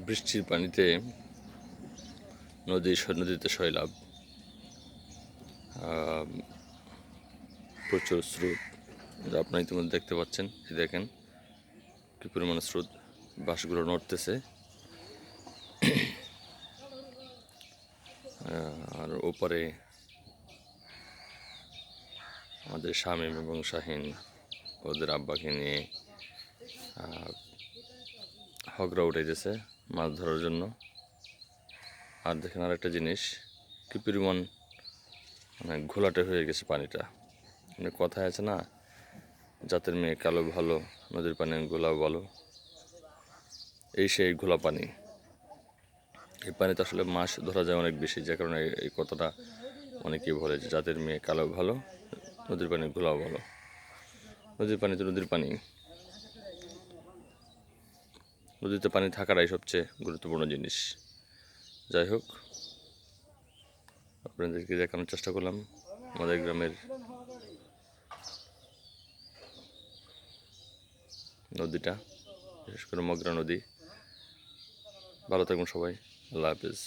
বৃষ্টির পানিতে নদীতে সয়লাব, প্রচুর স্রোত, যা আপনারা ইতিমধ্যে দেখতে পাচ্ছেন। দেখেন কী পরিমাণে স্রোত, বাসগুলো নড়তেছে। আর ওপারে আমাদের শামীম এবং শাহিন ওদের আব্বাকে নিয়ে হগরা উঠাইতেছে মাছ ধরার জন্য। আর দেখেন আর একটা জিনিস, কী পরিমাণ মানে ঘোলাটে হয়ে গেছে পানিটা। মানে কথায় আছে না, জাতের মেয়ে কালো ভালো, নদীর পানি গোলাও ভালো। এই সেই ঘোলা পানি। এই পানিতে আসলে মাছ ধরা যায় অনেক বেশি, যে কারণে এই কথাটা অনেকেই বলে যে জাতের মেয়ে কালো ভালো, নদীর পানি ঘোলাও ভালো। নদীর পানি তো নদীর পানি, নদীতে পানি থাকাটাই সবচেয়ে গুরুত্বপূর্ণ জিনিস। যাই হোক, আপনাদেরকে দেখানোর চেষ্টা করলাম আমাদের গ্রামের নদীটা, বিশেষ করে মগরা নদী। ভালো থাকুন সবাই, আল্লাহ হাফেজ।